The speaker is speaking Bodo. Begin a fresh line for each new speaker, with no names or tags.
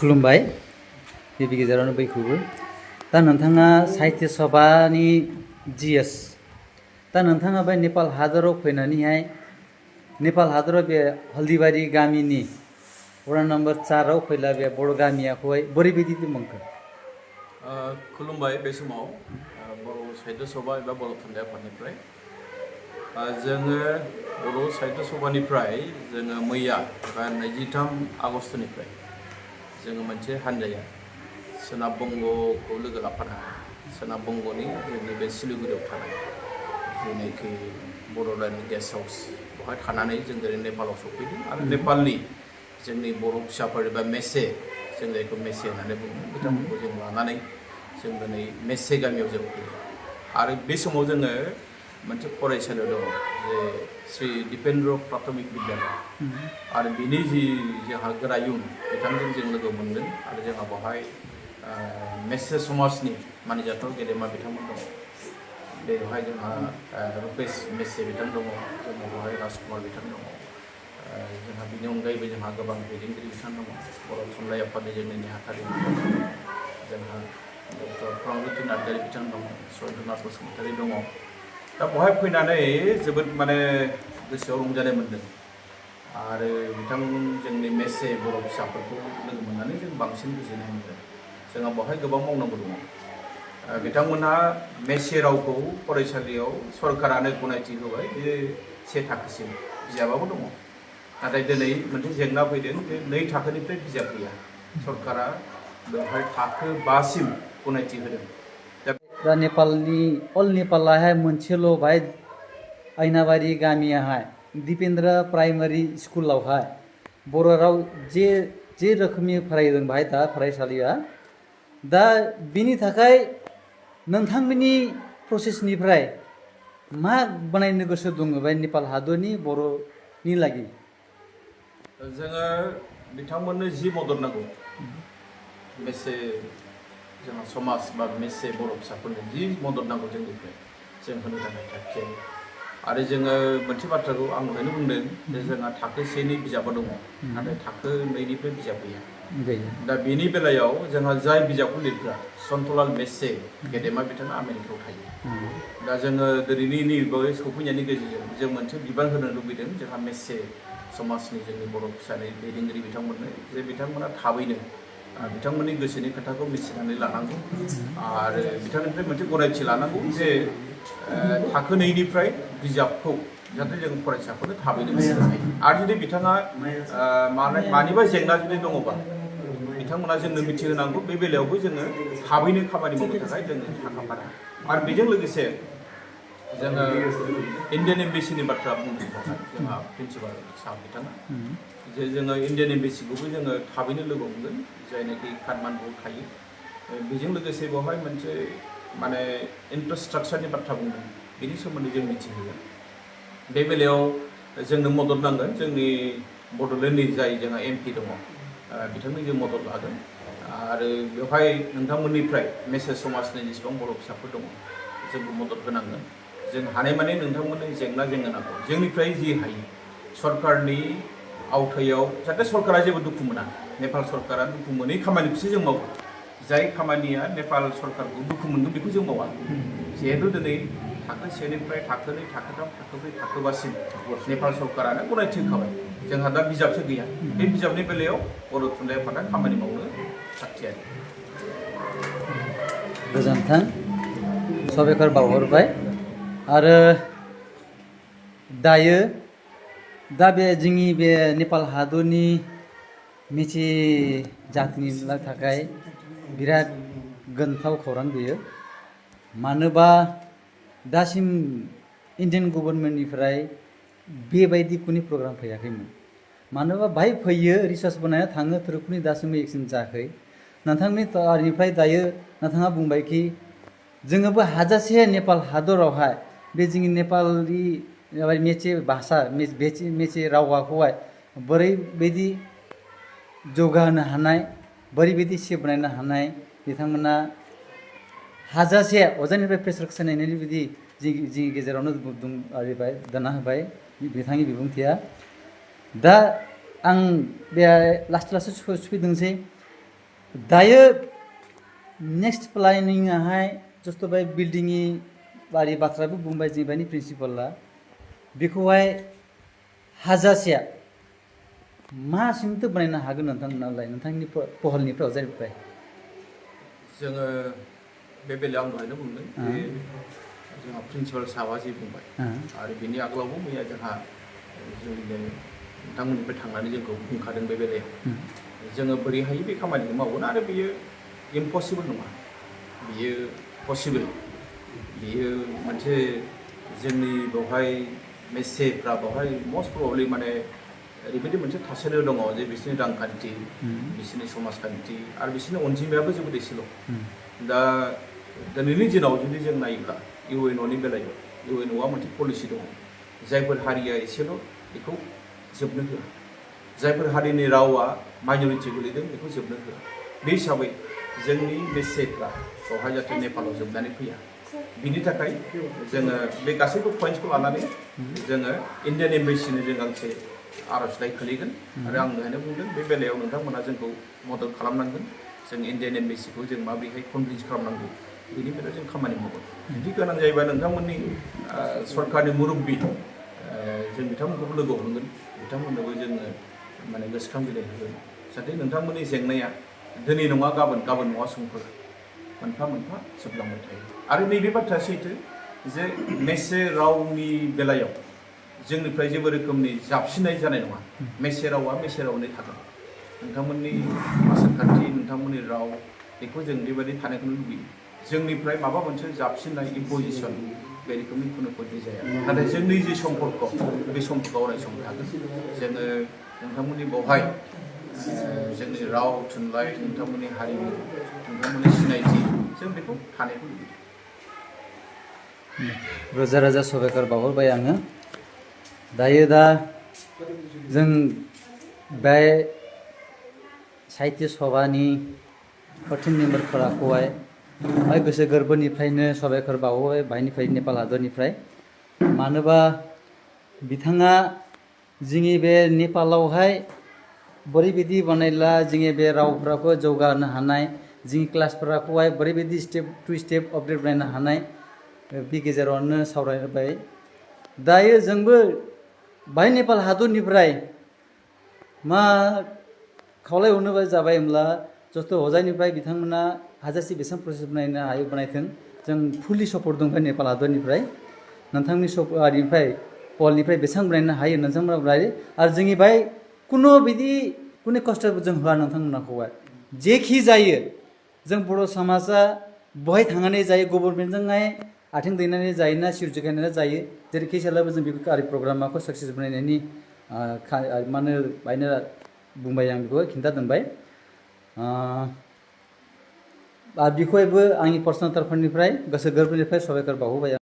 खुलुमबाय गिबि गेजेरावनो बयखौबो दा नोंथाङा साहित्य सभानि जिएस दा नोंथाङा बे नेपाल हादराव फैनानैहाय नेपाल हादराव बे हल्दीबारी गामिनि वार्ड नम्बर 4 आव फैला बे बर' गामियाखौहाय बोरैबायदि मोनखो?
खुलुमबाय बे समाव बर' साहित्य सभा एबा बर' थुनलाइ आफादनिफ्राय जोङो बर' साहित्य सभानिफ्राय जोङो मैया एबा 23 आगस्तनिफ्राय जोङो मोनसे हान्जाया सोनाब बंग'खौ लोगो लाफाना सोनाब बंग'नि जोंनि बे सिलिगुरियाव थानाय जेनाखि बड'लेण्ड गेस्ट हाउस बेवहाय थानानै जों दिनै नेपालाव सफैदों आरो नेपालनि जोंनि बर' फिसाफोर एबा मेसे जों जायखौ मेसे होननानै बुङो बिथांमोनखौ जों लानानै जों दिनै मेसे गामियाव जों फैदों आरो बे समाव जोङो मोनसे फरायसालियाव दङ जे श्री दिपेन्द्र प्राथमिक बिद्यालय आरो बिनि जि जोंहा गोरायुं बिथांजों जों लोगो मोनदों आरो जोंहा बेवहाय मेसे समाजनि मानिजाथाव गेदेमा बिथांमोन दङ बेवहाय जोंहा रुपेश मेसे बिथां दङ जोंहा बेवहाय राजकुमार बिथां दङ जोंहा बिनि अनगायैबो जोंहा गोबां दैदेनगिरि बिथां दङ बर' थुनलाइ आफादनि जोंनि नेहाथारि जोंहा डक्टर प्रनति नार्जारि बिथां दङ सयन्द्रनाथ बसुमतारी दङ दा बेवहाय फैनानै जोबोद माने गोसोआव रंजानाय मोन्दों आरो बिथां जोंनि मेसे बर' फिसाफोरखौ लोगो मोननानै जों बांसिन गोजोननाय मोन्दों जोंहा बेवहाय गोबां मावनांगौ दङ बिथांमोनहा मेसे रावखौ फरायसालियाव सरकारानो गनायथि होबाय बे 1 थाखोसिम बिजाबाबो दङ नाथाय दिनै मोनसे जेंना फैदों जे 2 थाखोनिफ्राय बिजाब गैया सरकारा बेवहाय थाखो 5 सिम गनायथि होदों
दा नेपालनि अल नेपालाहाय मोनसेल' बाहाय आयनाबारि गामियाहाय दिपेन्द्र प्राइमारि स्कुलावहाय बर' राव जे रोखोमनि फरायदों बाहाय दा फरायसालिया दा बिनि थाखाय नोंथांमोननि प्रसेसनिफ्राय मा बानायनो गोसो दङ बे नेपाल हादरनि बर'नि लागि
जोङो बिथांमोननो जि मदद नांगौ मेसे जोंहा समाज बा मेसे बर' फिसाफोरनो जि मदद नांगौ जोंनिफ्राय जों होनो थाखाय थाग-थियारि आरो जोङो मोनसे बाथ्राखौ आं दहायनो बुंदों जे जोंहा थाखो 1नि बिजाबा दङ नाथाय थाखो 2निफ्राय बिजाब गैया दा बेनि बेलायाव जोंहा जाय बिजाबखौ लिरग्रा सन्तलाल मेसे गेदेमा बिथाङा आमेरिकायाव थायो दा जोङो दिनैनि नैबे सफैनायनि गेजेरजों जों मोनसे बिबान होनो लुबैदों जोंहा मेसे समाजनि जोंनि बर' फिसानि दैदेनगिरि बिथांमोननो जे बिथांमोना थाबैनो बिथांमोननि गोसोनि खोथाखौ मिथिनानै लानांगौ आरो बिथांनिफ्राय मोनसे गनायथि लानांगौ जे थाखो 2निफ्राय बिजाबखौ जाहाथे जों फरायसाफोरनो थाबैनो होनो हायो आरो जुदि बिथाङा मानिबा जेंना जुदि दङबा बिथांमोना जोंनो मिथिहोनांगौ बे बेलायावबो जोङो थाबैनो खामानि मावनो थाखाय जोङो साखा-फारा आरो बेजों लोगोसे जोङो इण्डियान एम्बेसिनि बाथ्रा बुंदों जोंहा प्रिन्सिपाल सार बिथाङा जे जोङो इण्डियान एम्बेसिखौबो जोङो थाबैनो लोगो हमगोन जायनाखि काठमान्डुआव थायो बेजों लोगोसे बेवहाय मोनसे माने इनफ्रास्ट्राक्चारनि बाथ्रा बुंदों बेनि सोमोन्दै जों मिथिहोगोन बे बेलायाव जोंनो मदद नांगोन जोंनि बड'लेण्डनि जाय जोंहा MP दङ बिथांनि जों मदद लागोन आरो बेवहाय नोंथांमोननिफ्राय मेसे समाजनि जेसेबां बर' फिसाफोर दङ जोंखौ मदद होनांगोन जों हानायमानि नोंथांमोननि जेंनाखौ जोंनिफ्राय जि हायो सरकारनि आवथायाव जाहाथे सरकारा जेबो दुखु मोना नेपाल सरकारा दुखु मोनै खामानिखौसो जों मावो जाय खामानिया नेपाल सरकारखौ दुखु मोनगोन बेखौ जों मावा जिहेतु दिनै थाखो 1निफ्राय थाखो 2 थाखो 3 थाखो 4 थाखो 5सिम नेपाल सरकारानो गनायथि होखाबाय जोंहा दा बिजाबसो गैया बे बिजाबनि बेलायाव बर' थुनलाइ आफादा खामानि मावनो थाग-थियारि
गोजोन्थों साबायखर बावहरबाय आरो दायो दा बे जोंनि बे नेपाल हादरनि मेचे जातिनि थाखाय बिराद गोनथाव खौरां बेयो मानोबा दासिम इन्डियान गभर्नमेन्टनिफ्राय बेबायदि कुनै प्रग्राम फैयाखैमोन मानोबा बाहाय फैयो रिसार्च बानायना थाङो थेवबो दासिमबो एक्सन जायाखै नोंथांनिफ्राय दायो नोंथाङा बुंबाय कि जोङोबो हाजासे नेपाल हादरावहाय बे जोंनि नेपालनि मेचे भाषा मेचे रावखौहाय बोरैबायदि जौगाहोनो हानाय बोरैबायदि सेभ बानायनो हानाय बिथांमोना हाजासे अजानिफ्राय प्रेसारखौ नायनायनि बिदि जोंनि गेजेरावनो दाना होबाय बिथांनि बिबुंथिया दा आं बे लास्ट सफैदोंसै दायो नेक्स्ट प्लानिंआहाय जस्ट' बे बिल्डिंनि बारि बाथ्राबो बुंबाय जोंनि प्रिन्सिपाला बेखौहाय हाजासेया मासिमथो बानायनो हागोन नोंथांमोनालाय नोंथांनि पहलनिफ्राय जायनिफ्राय
जोङो बे बेलायाव आं दहायनो बुंदों जे जोंहा प्रिन्सिपाल साबा जि बुंबाय आरो बिनि आगोलावबो मैया जोंहा जोंनिनो नोंथांमोननिफ्राय थांनानै जोंखौ बुंखादों बे बेलायाव जोङो बोरै हायो बे खामानिखौ मावगोन आरो बियो इम्पसिबोल नङा बियो पसिबोल बियो मोनसे जोंनि बेवहाय मेसेफ्रा बेवहाय मस्ट प्रब्लेम माने ओरैबायदि मोनसे थासारियाव दङ जे बिसोरनि रांखान्थि बिसोरनि समाजखान्थि आरो बिसोरनि अनजिमायाबो जोबोद एसेल' दा दिनैनि दिनाव जुदि जों नायोब्ला इउएनअनि बेलायाव इउएनअआ मोनसे पलिसि दङ जायफोर हारिया एसेल' बेखौ जोबनो होआ जायफोर हारिनि रावा माइन'रिटि गोलैदों बेखौ जोबनो होआ बे हिसाबै जोंनि मेसेफ्रा बेवहाय जाहाथे नेपालाव जोबनानै फैया बिनि थाखाय जोङो बे गासैबो पइन्ट्सखौ लानानै जोङो इण्डियान एम्बेसिनो जों गांसे आर'जलाइ खोलैगोन आरो आं दहायनो बुंदों बे बेलायाव नोंथांमोना जोंखौ मदद खालामनांगोन जों इण्डियान एम्बेसिखौ जों माबोरैहाय कनभिन्स खालामनांगौ बिनि बेलायाव जों खामानि मावगोन जुदि गोनां जायोबा नोंथांमोननि सरकारनि मुरब्बि जों बिथांमोनखौबो लोगो हमगोन बिथांमोननोबो जोङो माने गोसोखां बिलाइ होगोन जाहाथे नोंथांमोननि जेंनाया दिनै नङा गाबोन गाबोन नङा समफोर मोनफा मोनफा जोबलांबाय थायो आरो नैबे बाथ्राया सैथो जे मेसे रावनि बेलायाव जोंनिफ्राय जेबो रोखोमनि जाबसिननाय जानाय नङा मेसे रावा मेसे रावनो थागोन नोंथांमोननि आसारखान्थि नोंथांमोननि राव बेखौ जों बेबायदि थानायखौनो लुबैयो जोंनिफ्राय माबा मोनसे जाबसिननाय इम्पजिसन बे रोखोमनि खुनु पद्धति जाया नाथाय जोंनि जि सम्पर्क बे सम्पर्कआ अराय सम थागोन जोङो नोंथांमोननि बेवहाय जोंनि राव थुनलाइ नोंथांमोननि हारिमु नोंथांमोननि सिनायथि जों बेखौ थानायखौ लुबैयो
रोजा रोजा साबायखर बावहरबाय आङो दायो दा जों बे साहित्य सभानि 14 मेम्बारफोराखौहाय गोसो गोरबोनिफ्रायनो साबायखर बावबाय बाहायनिफ्राय नेपाल हादरनिफ्राय मानोबा बिथाङा जोंनि बे नेपालावहाय बोरैबायदि बानायब्ला जोंनि बे रावफोरखौ जौगाहोनो हानाय जोंनि क्लासफोरखौहाय बोरैबायदि स्टेप टु स्टेप आपडेट बानायनो हानाय बे गेजेरावनो सावरायबाय दायो जोंबो बाहाय नेपाल हादरनिफ्राय मा खावलायहरनो जाबाय होमब्ला जस्ट' हजायनिफ्राय बिथांमोना हाजासे बेसेबां प्रसेस बानायनो हायो बानायथों जों फुलि सापर्ट दं नेपाल हादरनिफ्राय नोंथांनि सपनिफ्राय पलनिफ्राय बेसेबां बानायनो हायो नोंथांमोना बानायो आरो जोंनि बाय कुनु बिदि कुनु खस्थ'बो जों होआ नोंथांमोनखौहाय जेखि जायो जों बर' समाजा बहाय थांनानै जायो गभर्नमेन्टजोंहाय आथिं दैनानै जायोना सिउजुखायनानै जायो जेरैखि जायाब्लाबो जों बेखौ आरो प्रग्रामखौ साक्सेस बानायनायनि मानो बायनो बुंबाय आं बेखौ खिन्थादोंबाय बेखौहायबो आंनि पार्सनेल तरफनिफ्राय गोसो गोरबोनिफ्राय साबायखर बावहोबाय आं